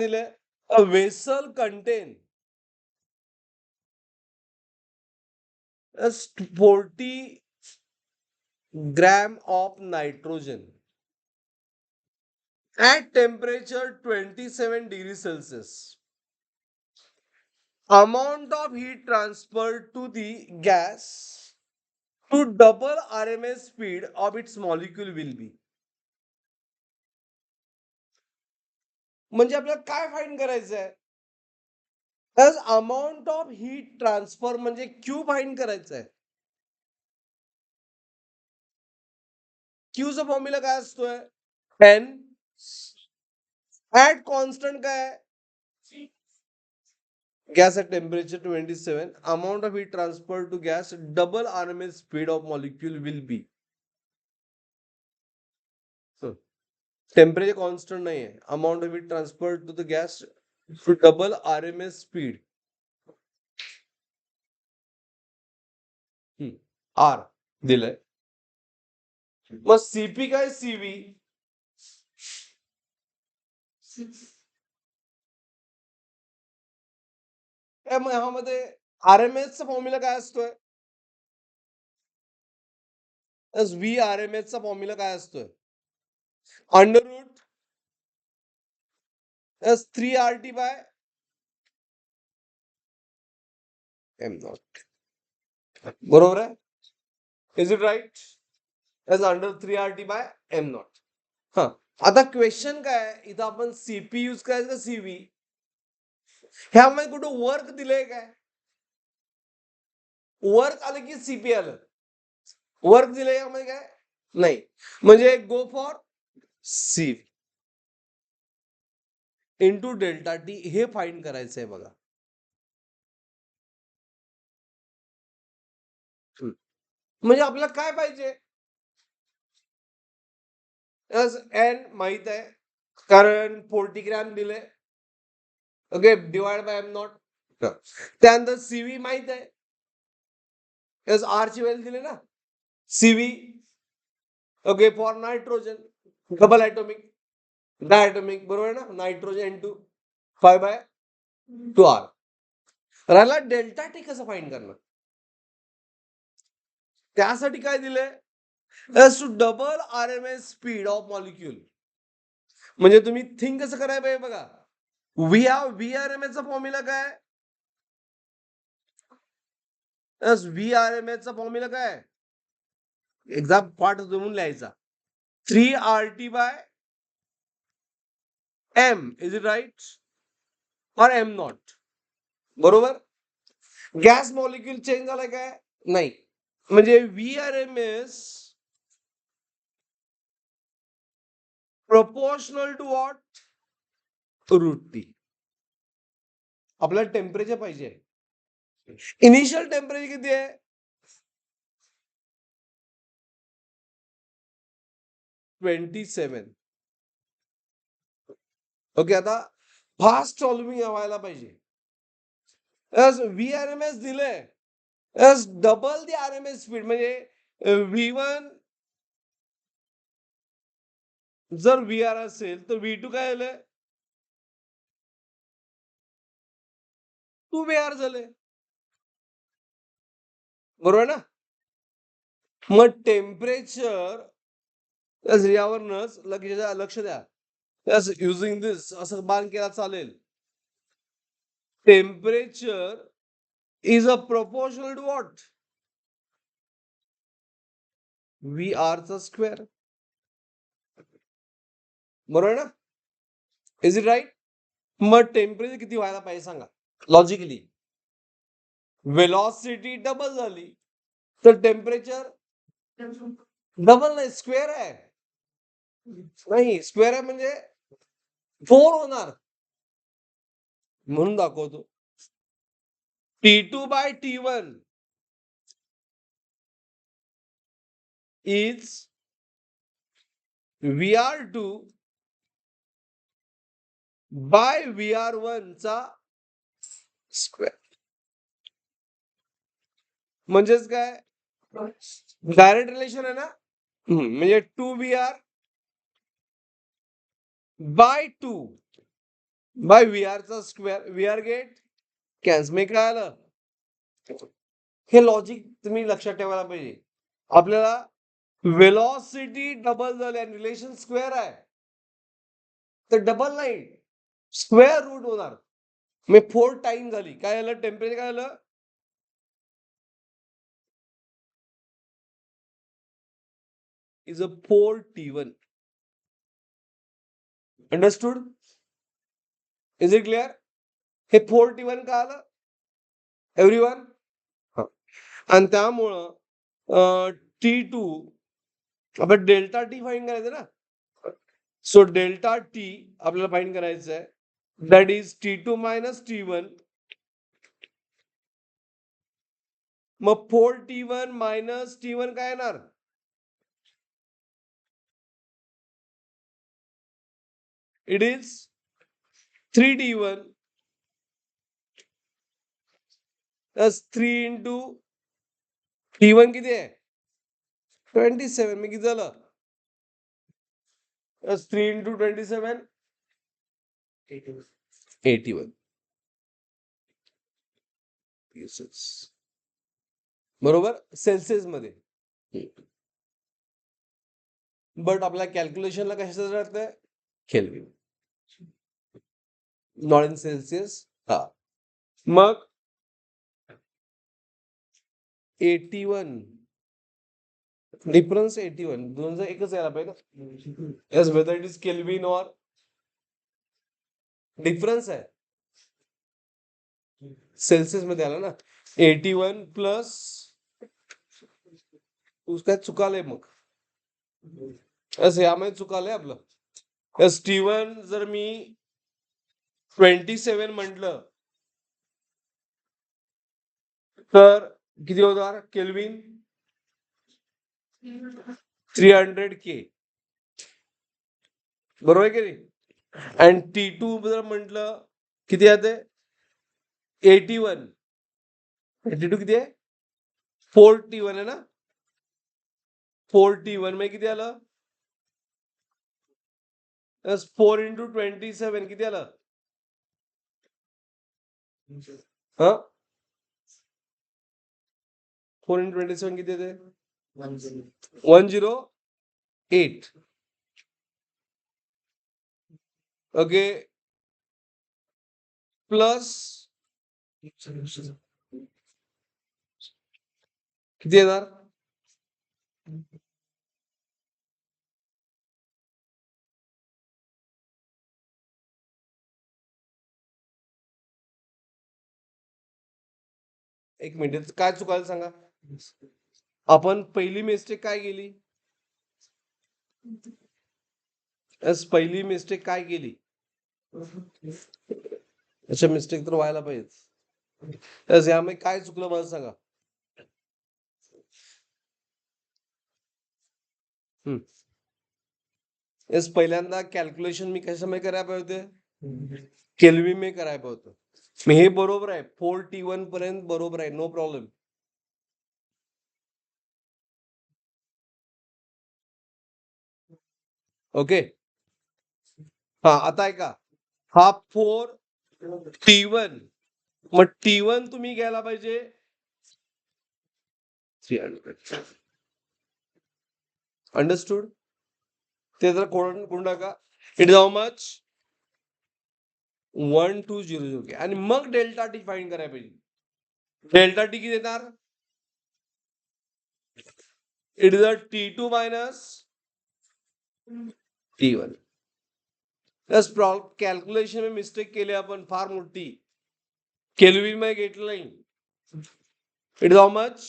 a vessel contain a 40 gram of nitrogen at temperature 27 degrees Celsius. Amount of heat transferred to the gas to double RMS speed of its molecule will be. म्हणजे आपल्याला काय find करायचं आहे? Amount of heat transfer म्हणजे Q find करायचं आहे. क्यूचा formula काय असतोय? एन ऍट कॉन्स्टंट काय आहे? gas at temperature 27, amount of heat transferred to gas double RMS speed of molecule will be. Temperature constant नाही आहे. Amount of heat transferred to the gas to double RMS speed आर दिलंय. मग CP काय CV ह्यामध्ये RMS चा formula काय असतोय? व्ही RMS चा फॉर्म्युला काय असतोय? Under root S3RT by M naught. बरोबर आहे? Is it right? As under 3RT by M naught. हा, आता क्वेश्चन काय आहे? इथं आपण सीपी यूज करायचं का सीव्ही? ह्यामध्ये कुठं वर्क दिलंय काय? वर्क आलं की सीपी आलं? वर्क दिलंय यामध्ये काय? नाही. म्हणजे go for C into delta T हे फाइंड करायचंय बघा. म्हणजे आपल्याला काय पाहिजे? एन माहित आहे कारण 40 ग्रॅम दिले. Okay, divide by M not. त्यानंतर सीव्ही माहित आहे. आर ची व्हॅल्यू दिली ना, CV okay for nitrogen double atomic diatomic, बरोबर ना? Nitrogen N2 5/2R. राहिला डेल्टा टी कसं फाइंड करणार? त्यासाठी काय दिलंय? To double RMS speed of molecule. म्हणजे तुम्ही थिंक कसं करायला पाहिजे बघा. VRMS चा फॉर्म्युला काय? VRMS चा फॉर्म्युला काय? एक्झाम पाठ जमून लिहायचा. 3RT by M. Is it right? और एम नॉट. बरोबर. गॅस मॉलिक्यूल चेंज झालाय काय? नाही. म्हणजे VRMS proportional to what? Root T. आपल्याला टेम्परेचर पाहिजे. इनिशियल टेम्परेचर किती आहे? 27. ओके, आता फास्ट सॉल्विंग व्हायला पाहिजे. VRMS दिलंय, डबल दी RMS स्पीड म्हणजे V1 जर VR असेल तर V2 काय झालंय? 2VR झालंय. बरोबर ना? मग टेम्परेचर यावरनच लक्ष द्या. युझिंग दिस असं बाण केला चालेल. Temperature is a proportional to what? VR चा स्क्वेअर. बरोबर ना? Is it right? मग टेम्परेचर किती व्हायला पाहिजे सांगा लॉजिकली. वेलॉसिटी डबल झाली तर टेम्परेचर डबल नाही, स्क्वेअर आहे. नाही, स्क्वेअर आहे म्हणजे 4 होणार. म्हणून दाखवतो. T2 bye T1 is VR2 bye VR1 चा स्क्वेअर. म्हणजेच काय? डायरेक्ट रिलेशन आहे ना. म्हणजे 2VR बाय 2 बाय VR चा स्क्वेअर, VR गेट कॅन्सल. मी काय आलं, हे लॉजिक तुम्ही लक्षात ठेवायला पाहिजे. आपल्याला वेलॉसिटी डबल झाली आणि रिलेशन स्क्वेअर आहे, तर डबल नाही स्क्वेअर रूट होणार. मी 4 टाइम झाली. काय झालं, टेम्परेचर काय झालं, is a 4T1. Understood? Is it clear? हे 4T1 का आलं एव्हरीवन? आणि त्यामुळं T2 आपण डेल्टा टी फाईंड करायचं ना. सो डेल्टा टी आपल्याला फाईंड करायचं आहे, that is T2 minus T1. मग 4T1 मायनस T1 काय येणार, it is 3T1 plus 3 into T1 किती आहे 27. मी किती झालं, प्लस 3 इंटू 27 81. बरोबर, सेल्सिअस मध्ये. बट आपल्या कॅल्क्युलेशनला कशाचं राहतंय, केल्विन, नॉट इन सेल्सिअस. हा, मग 81 डिफरन्स, 81 दोनचा एकच यायला पाहिजे ना. Yes, whether it is kelvin और डिफरन्स आहे सेल्सिअस मध्ये आला ना. 81 प्लस काय चुकालंय मग, यामध्ये चुकालंय आपलं. यस, T1 जर मी 27 म्हटलं तर किती होणार केल्विन, 300K. बरोबर आहे की नाही. आणि T2 जर म्हटलं किती आहे, 81. T2 किती आहे, 4T1 आहे ना. 4T1 म्हणजे किती आलं, 4 इंटू 27 किती आलं, हा 4 इंटू 27 किती येते, 108. ओके, प्लस किती येणार, एक मिनिट, काय चुकायला सांगा. आपण पहिली मिस्टेक काय केली, पहिली मिस्टेक काय केली, अच्छा मिस्टेक तर व्हायला पाहिजे. यामध्ये काय चुकलं मला सांगा. पहिल्यांदा कॅल्क्युलेशन मी कशामध्ये करायला पाहिजे होते, केल्विन में करायला पाहिजे होतं. मी हे बरोबर आहे, 4T1 पर्यंत बरोबर आहे, नो प्रॉब्लेम. ओके, हा आता ऐका, हा 4T1, मग T1 तुम्ही घ्यायला पाहिजे 300. अंडरस्टूड? ते जर कोण टाका, इट इज हाऊ मच 1200. आणि मग डेल्टा टी फाईंड करायला पाहिजे. डेल्टा टी किती देणार, it is a T2 minus T1. Calculation में मिस्टेक केली आपण फार मोठी, केल्विन मध्ये घेतलं नाही. It is how much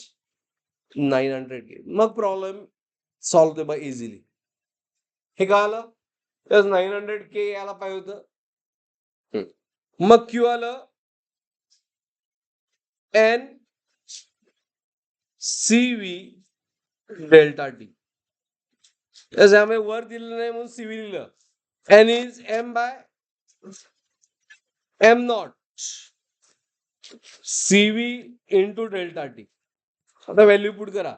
900K. मग प्रॉब्लेम सॉल्व्ह होते बाय इझिली. हे काय आलं, 900K यायला पाहिजे होतं. मग क्यू आलं एन CV डेल्टा टी. त्यामुळे वर दिलेलं नाही म्हणून CV लिहिलं. N is M by M naught CV into delta T. आता व्हॅल्यू पुट करा.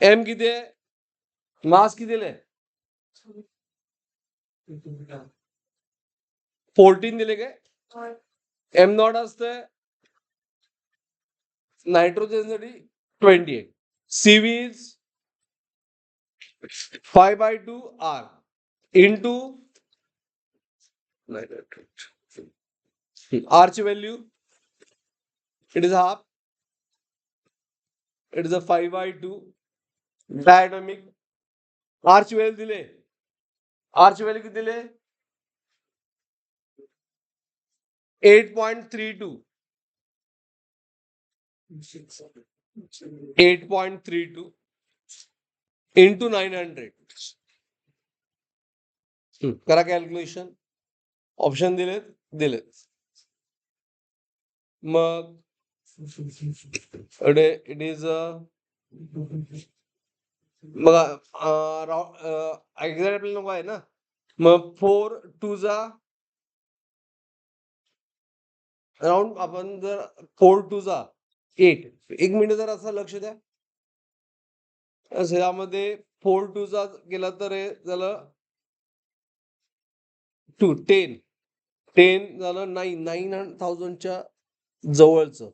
M किती आहे, मास किती आहे, 14 दिले काय? एम नॉट असते नायट्रोजनसाठी 28. CV is 5/2 R into R ची value it is half. It is a 5/2 diatomic. R ची व्हॅल्यू दिले. R ची व्हॅल्यू किती दिले? 8.32. 8.32 into 900. करा कॅल्क्युलेशन. ऑप्शन दिलेत. मग इट इज मग एक्झॅक्ट आपल्याला नको आहे ना. मग 4 2 राऊंड आपण जर 4 2 8. एक मिनिट जर असं लक्ष द्या. यामध्ये 4 2 केला तर हे झालं 2 10 झालं 9,000च्या जवळचं.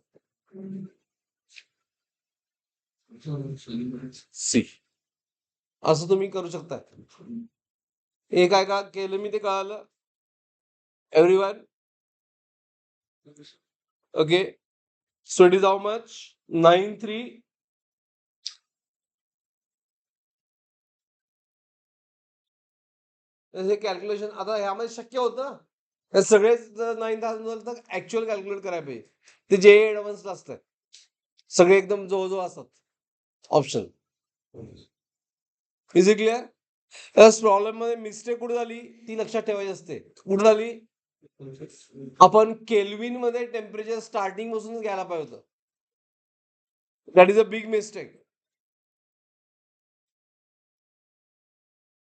सी असं तुम्ही करू शकता. हे काय का केलं मी ते कळालं everyone? Okay. So it is how much? 9,3. हे कॅल्क्युलेशन आता ह्यामध्ये शक्य होतं. हे सगळेच 9,000 झालं तर ऍक्च्युअल कॅल्क्युलेट करायला पाहिजे. ते जे ऍडव्हान्सला असतं. सगळे एकदम जवळजवळ असतात option. Is it clear? Problem मध्ये मिस्टेक कुठे झाली ती लक्षात ठेवायची असते. कुठे झाली? आपण केल्विन मध्ये टेम्परेचर स्टार्टिंग पासूनच घ्यायला पाहिजे होतं. That is a big mistake.